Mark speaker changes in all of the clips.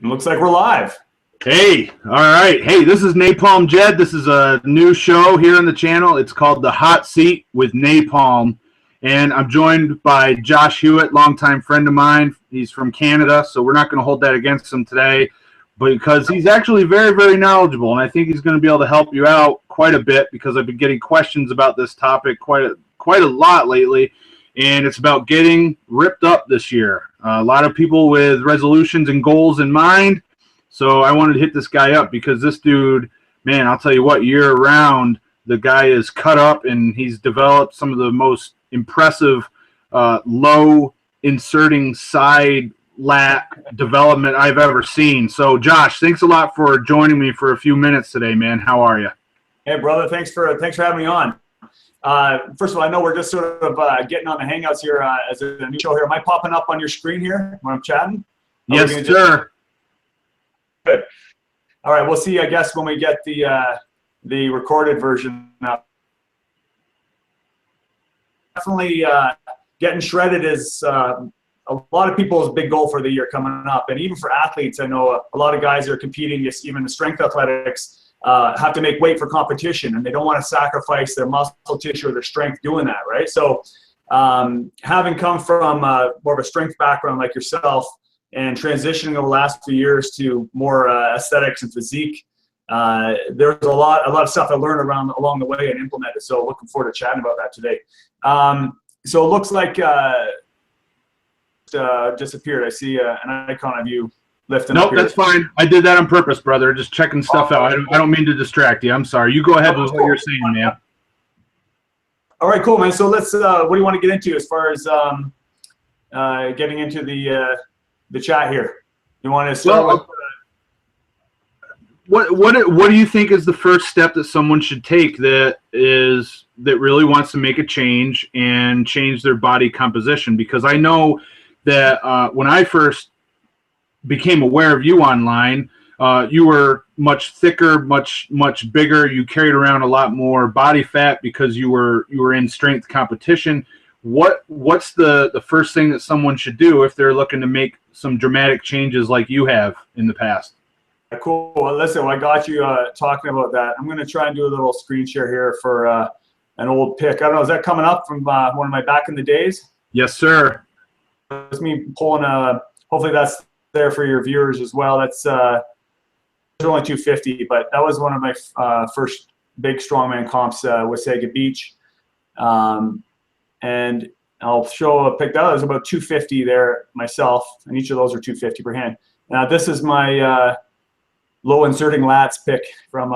Speaker 1: It looks like we're live.
Speaker 2: Hey, all right. Hey, this is Napalm Jed. This is a new show here on the channel. It's called The Hot Seat with Napalm. And I'm joined by Josh Hewett, longtime friend of mine. He's from Canada, so we're not going to hold that against him today, because he's actually very, very knowledgeable, and I think he's going to be able to help you out quite a bit, because I've been getting questions about this topic quite a lot lately, and it's about getting ripped up this year. A lot of people with resolutions and goals in mind. So I wanted to hit this guy up because this dude, man, I'll tell you what, year round, the guy is cut up and he's developed some of the most impressive low inserting side lat development I've ever seen. So Josh, thanks a lot for joining me for a few minutes today, man. How are you?
Speaker 1: Hey, brother. Thanks for having me on. First of all, I know we're just sort of getting on the Hangouts here as a new show here. Am I popping up on your screen here when I'm chatting?
Speaker 2: Yes, sir.
Speaker 1: Good. All right, we'll see, I guess, when we get the recorded version up. Definitely getting shredded is a lot of people's big goal for the year coming up. And even for athletes, I know a lot of guys that are competing, even in strength athletics, have to make weight for competition, and they don't want to sacrifice their muscle tissue or their strength doing that, right? So having come from more of a strength background like yourself, and transitioning over the last few years to more aesthetics and physique, there's a lot of stuff I learned along the way and implemented. So looking forward to chatting about that today. So it looks like disappeared. I see an icon of you lifting up here.
Speaker 2: Nope, that's fine. I did that on purpose, brother. Just checking stuff out. I don't mean to distract you. I'm sorry. You go ahead with what you're saying, man.
Speaker 1: All right, cool, man. So let's. What do you want to get into as far as getting into the chat here? You want to start with
Speaker 2: what do you think is the first step that someone should take that really wants to make a change and change their body composition? Because I know that when I first became aware of you online, you were much thicker, much bigger. You carried around a lot more body fat because you were in strength competition. What's the first thing that someone should do if they're looking to make some dramatic changes like you have in the past?
Speaker 1: Cool. Well, listen, I got you talking about that. I'm going to try and do a little screen share here for an old pic. I don't know, is that coming up from one of my back in the days?
Speaker 2: Yes, sir.
Speaker 1: It's me pulling hopefully that's there for your viewers as well. That's only 250, but that was one of my first big strongman comps with Sega Beach. And I'll show a pic. That was about 250 there myself, and each of those are 250 per hand. Now this is my low inserting lats pic from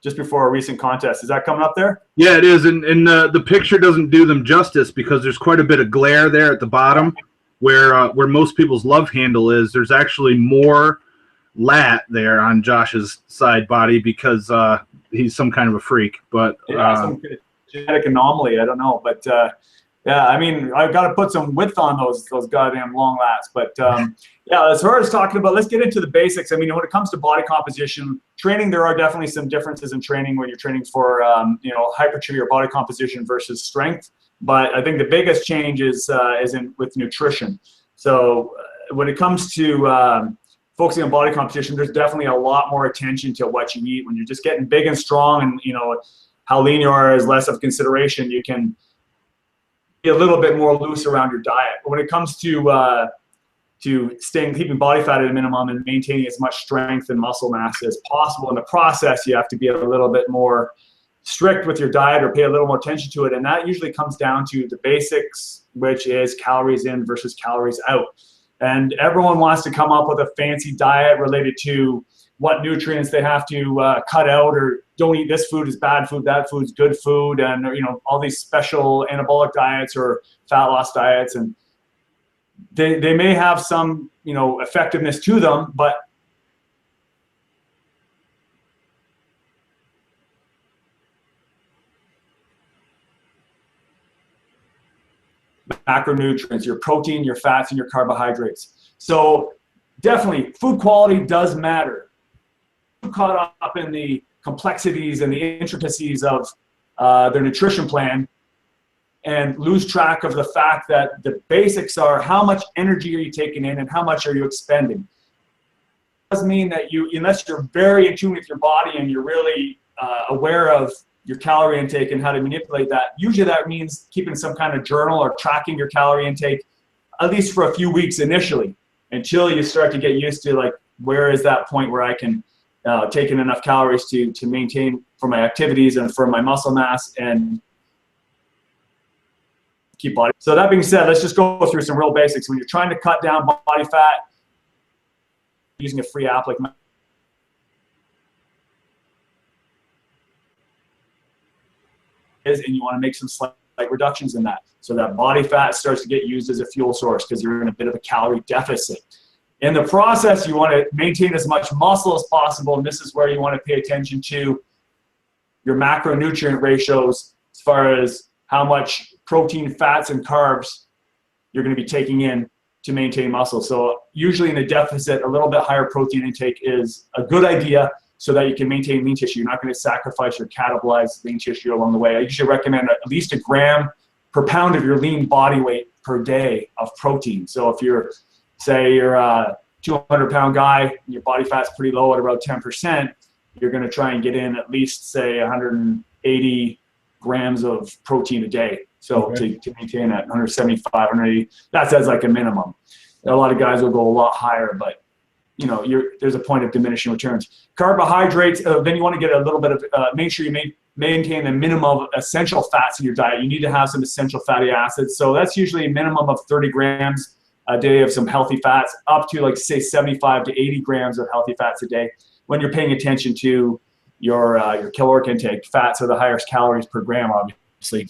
Speaker 1: just before a recent contest. Is that coming up there?
Speaker 2: Yeah, it is, and the picture doesn't do them justice because there's quite a bit of glare there at the bottom where most people's love handle is. There's actually more lat there on Josh's side body because he's some kind of a freak. But
Speaker 1: yeah, some genetic anomaly, I don't know, but yeah, I mean, I've got to put some width on those goddamn long lats. But yeah, as far as talking about, let's get into the basics. I mean, when it comes to body composition training, there are definitely some differences in training when you're training for hypertrophy or body composition versus strength. But I think the biggest change is with nutrition. So when it comes to focusing on body composition, there's definitely a lot more attention to what you eat. When you're just getting big and strong, and how lean you are is less of consideration. You can be a little bit more loose around your diet. But when it comes to keeping body fat at a minimum and maintaining as much strength and muscle mass as possible in the process, you have to be a little bit more strict with your diet or pay a little more attention to it. And that usually comes down to the basics, which is calories in versus calories out. And everyone wants to come up with a fancy diet related to what nutrients they have to cut out, or don't eat this food is bad food, that food's good food, and all these special anabolic diets or fat loss diets, and they may have some effectiveness to them, but macronutrients, your protein, your fats, and your carbohydrates. So definitely food quality does matter. Caught up in the complexities and the intricacies of their nutrition plan and lose track of the fact that the basics are how much energy are you taking in and how much are you expending. mean that unless you're very in tune with your body and you're really aware of your calorie intake and how to manipulate that, usually that means keeping some kind of journal or tracking your calorie intake, at least for a few weeks initially, until you start to get used to, like, where is that point where I can take in enough calories to maintain for my activities and for my muscle mass and keep body. So that being said, let's just go through some real basics. When you're trying to cut down body fat using a free app like and you want to make some slight reductions in that, so that body fat starts to get used as a fuel source because you're in a bit of a calorie deficit. In the process, you want to maintain as much muscle as possible, and this is where you want to pay attention to your macronutrient ratios as far as how much protein, fats, and carbs you're going to be taking in to maintain muscle. So usually in a deficit, a little bit higher protein intake is a good idea so that you can maintain lean tissue. You're not going to sacrifice or catabolize lean tissue along the way. I usually recommend at least a gram per pound of your lean body weight per day of protein. So if you're, say you're a 200-pound guy and your body fat's pretty low at about 10%, you're going to try and get in at least, say, 180 grams of protein a day. So to maintain that 175, 180, that's as like a minimum. A lot of guys will go a lot higher, but you know, there's a point of diminishing returns. Carbohydrates, then you want to get a little bit of, make sure you maintain the minimum of essential fats in your diet. You need to have some essential fatty acids. So that's usually a minimum of 30 grams a day of some healthy fats, up to, like, say 75 to 80 grams of healthy fats a day when you're paying attention to your caloric intake. Fats are the highest calories per gram, obviously.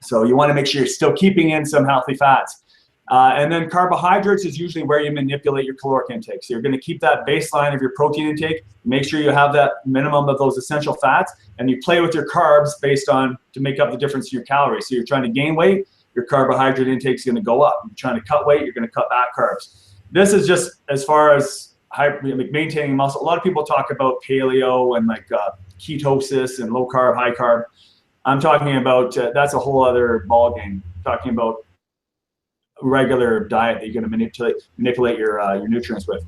Speaker 1: So you want to make sure you're still keeping in some healthy fats. And then carbohydrates is usually where you manipulate your caloric intake. So you're going to keep that baseline of your protein intake, make sure you have that minimum of those essential fats, and you play with your carbs based on to make up the difference in your calories. So you're trying to gain weight, your carbohydrate intake is going to go up. You're trying to cut weight, you're going to cut back carbs. This is just as far as maintaining muscle. A lot of people talk about paleo and like ketosis and low carb, high carb. I'm talking about that's a whole other ballgame. Talking about regular diet that you're going to manipulate your nutrients with.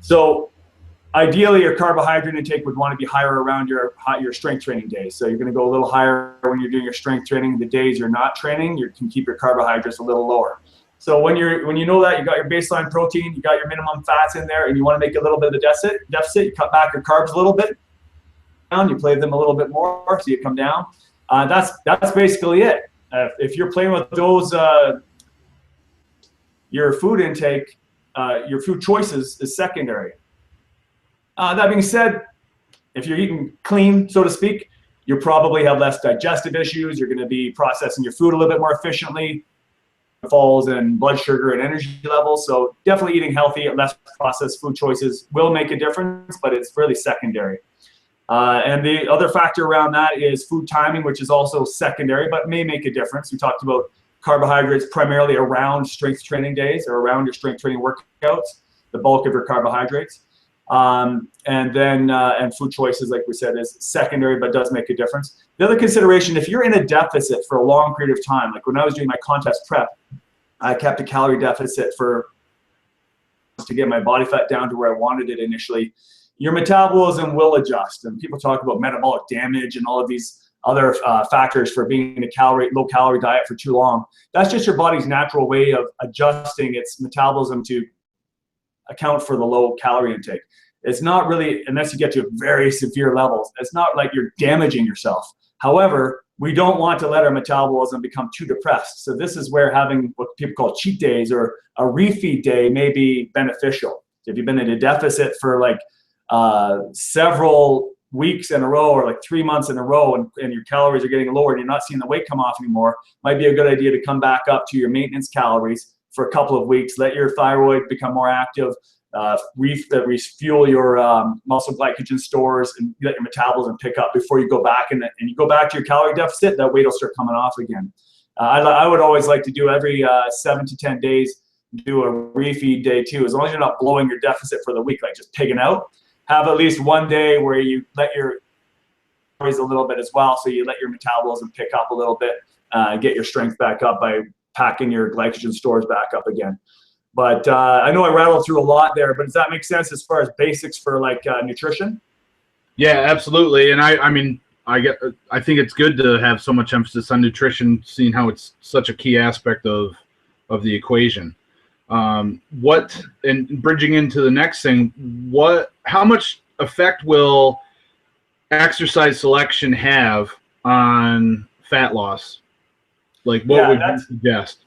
Speaker 1: So ideally, your carbohydrate intake would want to be higher around your strength training days. So you're going to go a little higher when you're doing your strength training. The days you're not training, you can keep your carbohydrates a little lower. So when you know that you got your baseline protein, you got your minimum fats in there, and you want to make a little bit of a deficit, you cut back your carbs a little bit, you play them a little bit more, so you come down. That's basically it. If you're playing with those, your food intake, your food choices is secondary. That being said, if you're eating clean, so to speak, you probably have less digestive issues. You're going to be processing your food a little bit more efficiently. Falls in blood sugar and energy levels. So definitely eating healthy, less processed food choices will make a difference, but it's really secondary. And the other factor around that is food timing, which is also secondary, but may make a difference. We talked about carbohydrates primarily around strength training days or around your strength training workouts, the bulk of your carbohydrates. And food choices, like we said, is secondary, but does make a difference. The other consideration, if you're in a deficit for a long period of time, like when I was doing my contest prep, I kept a calorie deficit to get my body fat down to where I wanted it initially. Your metabolism will adjust, and people talk about metabolic damage and all of these other factors for being in a low calorie diet for too long. That's just your body's natural way of adjusting its metabolism to account for the low calorie intake. It's not really, unless you get to very severe levels, it's not like you're damaging yourself. However, we don't want to let our metabolism become too depressed. So this is where having what people call cheat days or a refeed day may be beneficial. If you've been in a deficit for like several weeks in a row or like 3 months in a row and your calories are getting lower and you're not seeing the weight come off anymore, might be a good idea to come back up to your maintenance calories for a couple of weeks, let your thyroid become more active, refuel your muscle glycogen stores, and let your metabolism pick up before you go back and you go back to your calorie deficit. That weight will start coming off again. I would always like to do every 7 to 10 days, do a refeed day too, as long as you're not blowing your deficit for the week, like just pigging out. Have at least one day where you let your calories a little bit as well, so you let your metabolism pick up a little bit, get your strength back up by packing your glycogen stores back up again. But I know I rattled through a lot there, but does that make sense as far as basics for like nutrition?
Speaker 2: Yeah, absolutely. And I mean, I think it's good to have so much emphasis on nutrition, seeing how it's such a key aspect of the equation. And bridging into the next thing, how much effect will exercise selection have on fat loss? Like, what would you suggest?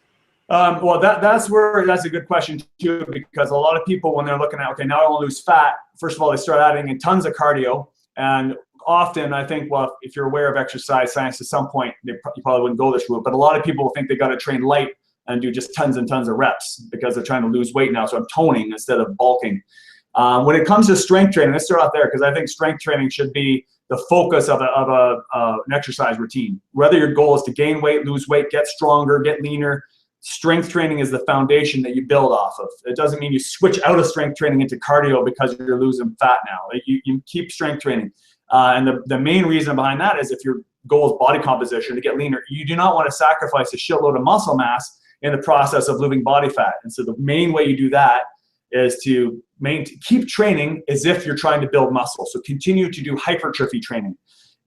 Speaker 1: Well, that's a good question too, because a lot of people, when they're looking at, okay, now I want to lose fat, first of all, they start adding in tons of cardio. And often I think, well, if you're aware of exercise science, at some point, you probably wouldn't go this route. But a lot of people think they got to train light and do just tons and tons of reps because they're trying to lose weight now. So I'm toning instead of bulking. When it comes to strength training, let's start off there, because I think strength training should be the focus of an exercise routine. Whether your goal is to gain weight, lose weight, get stronger, get leaner, strength training is the foundation that you build off of. It doesn't mean you switch out of strength training into cardio because you're losing fat now. You keep strength training. And the main reason behind that is if your goal is body composition, to get leaner, you do not want to sacrifice a shitload of muscle mass in the process of losing body fat. And so the main way you do that is to keep training as if you're trying to build muscle. So continue to do hypertrophy training.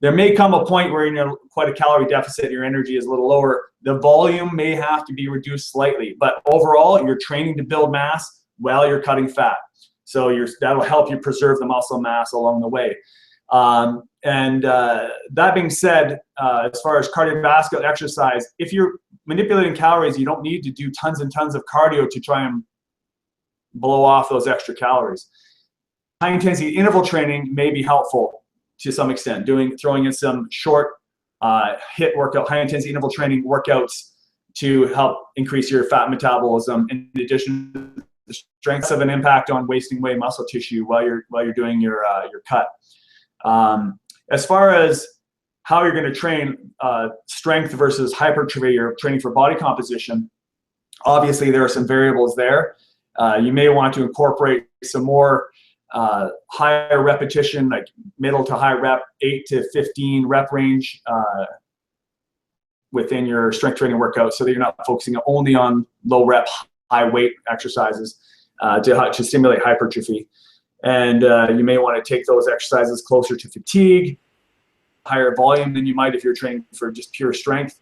Speaker 1: There may come a point where you're in quite a calorie deficit, your energy is a little lower. The volume may have to be reduced slightly, but overall, you're training to build mass while you're cutting fat. So that'll help you preserve the muscle mass along the way. That being said, as far as cardiovascular exercise, if you're manipulating calories, you don't need to do tons and tons of cardio to try and blow off those extra calories. High intensity interval training may be helpful to some extent, throwing in some short HIIT workout, high intensity interval training workouts to help increase your fat metabolism. In addition to the strengths of an impact on wasting away muscle tissue while you're doing your cut. As far as how you're going to train strength versus hypertrophy or training for body composition, obviously there are some variables there. You may want to incorporate some more higher repetition, like middle to high rep, 8 to 15 rep range within your strength training workout, so that you're not focusing only on low rep, high weight exercises to stimulate hypertrophy. And you may want to take those exercises closer to fatigue, higher volume than you might if you're training for just pure strength.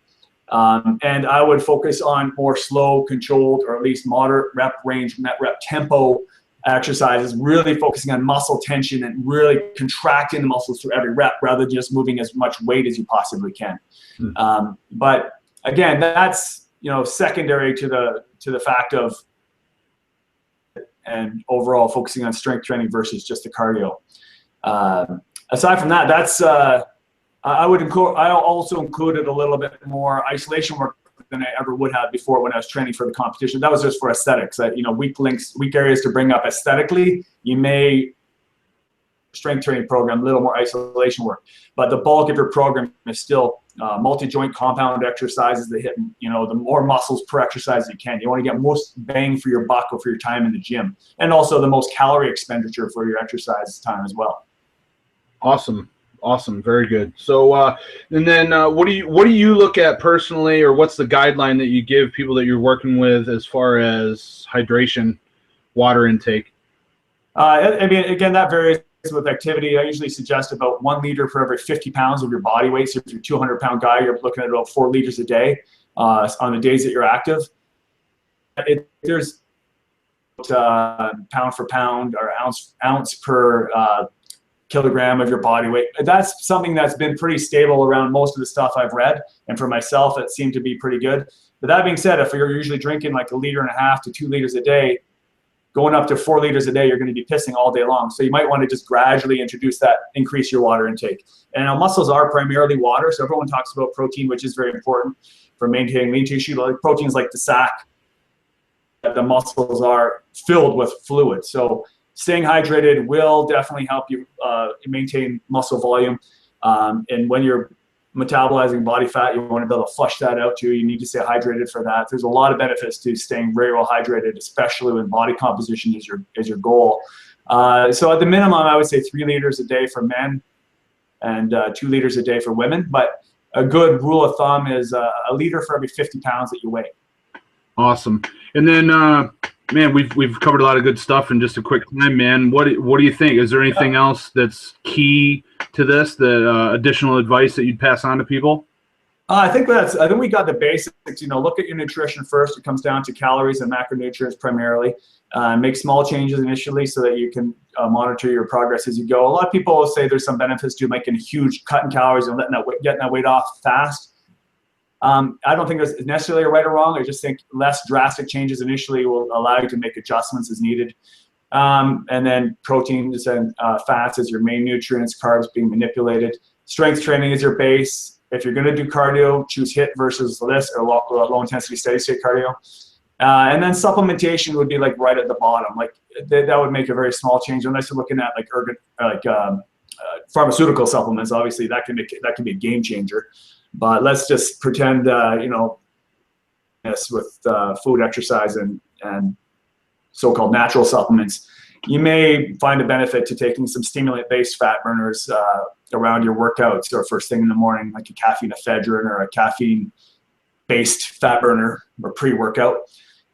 Speaker 1: And I would focus on more slow, controlled, or at least moderate rep range, net rep tempo exercises, really focusing on muscle tension and really contracting the muscles through every rep rather than just moving as much weight as you possibly can. But again, that's secondary to the fact of and overall focusing on strength training versus just the cardio. Aside from that, that's I also included a little bit more isolation work than I ever would have before when I was training for the competition. That was just for aesthetics. Weak areas to bring up aesthetically. You may strength training program, a little more isolation work, but the bulk of your program is still multi-joint compound exercises that hit the more muscles per exercise you can. You want to get most bang for your buck or for your time in the gym, and also the most calorie expenditure for your exercise time as well.
Speaker 2: Awesome, very good. So and then what do you look at personally, or what's the guideline that you give people that you're working with as far as hydration, water intake?
Speaker 1: I mean, again, that varies with activity. I usually suggest about 1 liter for every 50 pounds of your body weight. So if you're a 200-pound guy, you're looking at about 4 liters a day on the days that you're active. There's pound for pound or ounce per kilogram of your body weight. That's something that's been pretty stable around most of the stuff I've read. And for myself, it seemed to be pretty good. But that being said, if you're usually drinking like 1.5 liters to 2 liters a day, going up to 4 liters a day, you're going to be pissing all day long. So you might want to just gradually increase your water intake. And muscles are primarily water. So everyone talks about protein, which is very important for maintaining lean tissue. Like proteins like the sac, the muscles are filled with fluid. So staying hydrated will definitely help you maintain muscle volume. And when you're metabolizing body fat, you want to be able to flush that out too. You need to stay hydrated for that. There's a lot of benefits to staying very well hydrated, especially when body composition is your goal. So at the minimum, I would say 3 liters a day for men and 2 liters a day for women. But a good rule of thumb is 1 liter for every 50 pounds that you weigh.
Speaker 2: Awesome. And then man, we've covered a lot of good stuff in just a quick time, man. What do you think? Is there anything else that's key to this, the additional advice that you'd pass on to people?
Speaker 1: I think we got the basics. You know, look at your nutrition first. It comes down to calories and macronutrients primarily. Make small changes initially so that you can monitor your progress as you go. A lot of people will say there's some benefits to making a huge cut in calories and getting that weight off fast. I don't think there's necessarily a right or wrong. I just think less drastic changes initially will allow you to make adjustments as needed. And then proteins and fats as your main nutrients, carbs being manipulated. Strength training is your base. If you're going to do cardio, choose HIIT versus this or low intensity steady state cardio. And then supplementation would be like right at the bottom. Like that would make a very small change unless you're looking at like pharmaceutical supplements. Obviously, that can be a game changer. But let's just pretend, you know, with food, exercise, and so-called natural supplements, you may find a benefit to taking some stimulant-based fat burners around your workouts or first thing in the morning, like a caffeine ephedrine or a caffeine-based fat burner or pre-workout.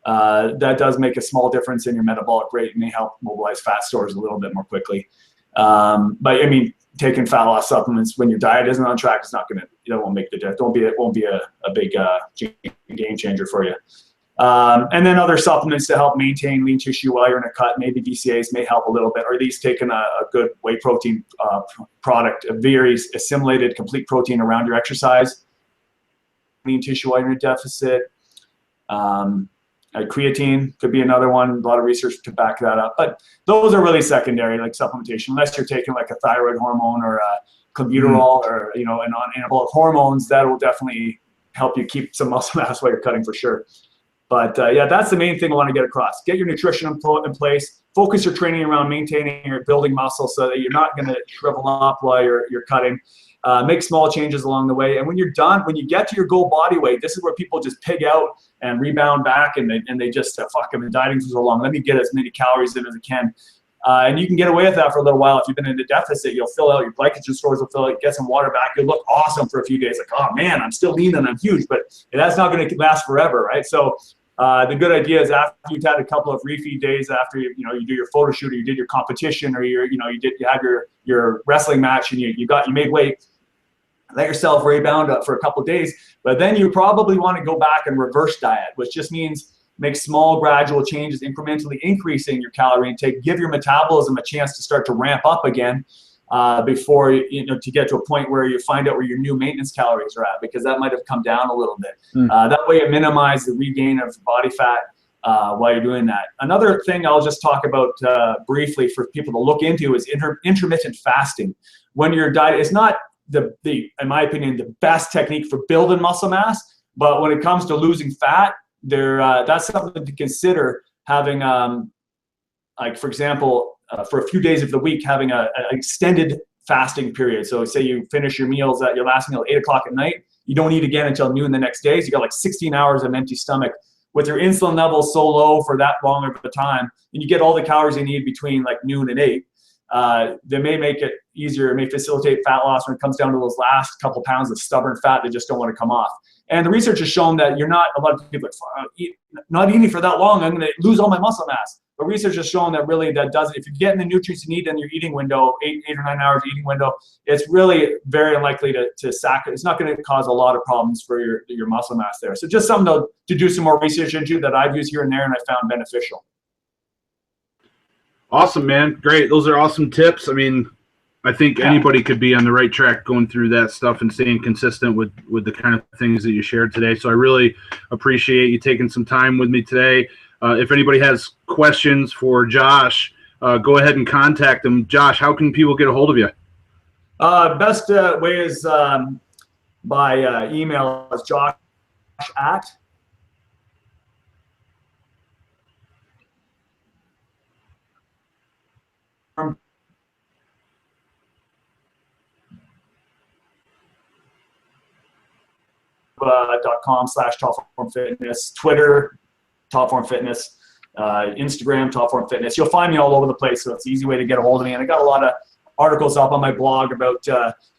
Speaker 1: That does make a small difference in your metabolic rate and may help mobilize fat stores a little bit more quickly. But I mean, taking fat loss supplements when your diet isn't on track is not going to, it won't make the difference. It won't be a big game changer for you. And then other supplements to help maintain lean tissue while you're in a cut, maybe BCAAs may help a little bit, or at least taking a good whey protein product, a very assimilated complete protein around your exercise. Lean tissue while you're in a deficit. Creatine could be another one. A lot of research to back that up, but those are really secondary, like supplementation, unless you're taking like a thyroid hormone or a clenbuterol or, you know, an anabolic hormones. That will definitely help you keep some muscle mass while you're cutting for sure. But yeah, that's the main thing I want to get across. Get your nutrition in place. Focus your training around maintaining or building muscle so that you're not going to shrivel up while you're cutting. Make small changes along the way. And when you're done, when you get to your goal body weight, this is where people just pig out and rebound back and they just, fuck, I've been dieting for so long. Let me get as many calories in as I can. And you can get away with that for a little while. If you've been in a deficit, you'll fill out your glycogen stores, will fill out, get some water back. You'll look awesome for a few days. Like, oh man, I'm still lean and I'm huge, but that's not going to last forever, right? So the good idea is after you've had a couple of refeed days, after you do your photo shoot or you did your competition or you had your wrestling match and you made weight, let yourself rebound up for a couple of days. But then you probably want to go back and reverse diet, which just means make small gradual changes, incrementally increasing your calorie intake, give your metabolism a chance to start to ramp up again before to get to a point where you find out where your new maintenance calories are at, because that might have come down a little bit. That way you minimize the regain of body fat while you're doing that. Another thing I'll just talk about briefly for people to look into is intermittent fasting. When your diet is not in my opinion, the best technique for building muscle mass, but when it comes to losing fat, that's something to consider having, like for example, for a few days of the week, having an extended fasting period. So say you finish your meals at your last meal at 8 o'clock at night, you don't eat again until noon the next day. So you got like 16 hours of an empty stomach with your insulin levels so low for that long of a time, and you get all the calories you need between like noon and 8. They may make it easier, it may facilitate fat loss when it comes down to those last couple pounds of stubborn fat that just don't want to come off. And the research has shown that a lot of people are not eating for that long, I'm going to lose all my muscle mass. But research has shown that really that doesn't, if you're getting the nutrients you need in your eating window, 8 or 9 hours eating window, it's really very unlikely to sack it. It's not going to cause a lot of problems for your muscle mass there. So just something to do some more research into that I've used here and there and I found beneficial.
Speaker 2: Awesome, man. Great. Those are awesome tips. I mean, I think anybody could be on the right track going through that stuff and staying consistent with the kind of things that you shared today. So I really appreciate you taking some time with me today. If anybody has questions for Josh, go ahead and contact him. Josh, how can people get a hold of you?
Speaker 1: Best way is by email. Is Josh at .com/topformfitness, Twitter, topformfitness, Instagram, topformfitness. You'll find me all over the place, so it's an easy way to get a hold of me. And I got a lot of articles up on my blog about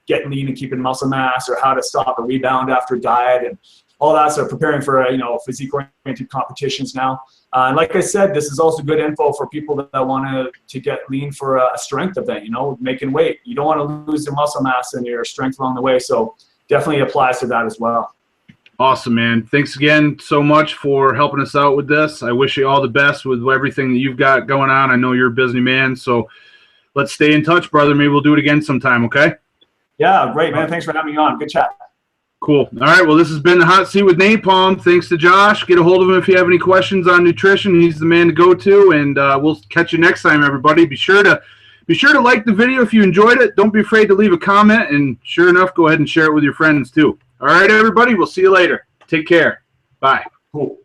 Speaker 1: getting lean and keeping muscle mass, or how to stop a rebound after diet, and all that stuff, preparing for physique-oriented competitions now. And like I said, this is also good info for people that want to get lean for a strength event, making weight. You don't want to lose your muscle mass and your strength along the way, so definitely applies to that as well.
Speaker 2: Awesome, man. Thanks again so much for helping us out with this. I wish you all the best with everything that you've got going on. I know you're a busy man, so let's stay in touch, brother. Maybe we'll do it again sometime, okay?
Speaker 1: Yeah, great, man. Thanks for having me on. Good chat.
Speaker 2: Cool. All right, well, this has been the Hot Seat with Napalm. Thanks to Josh. Get a hold of him if you have any questions on nutrition. He's the man to go to, and we'll catch you next time, everybody. Be sure to like the video if you enjoyed it. Don't be afraid to leave a comment, and sure enough, go ahead and share it with your friends too. All right, everybody, we'll see you later. Take care. Bye.
Speaker 1: Cool.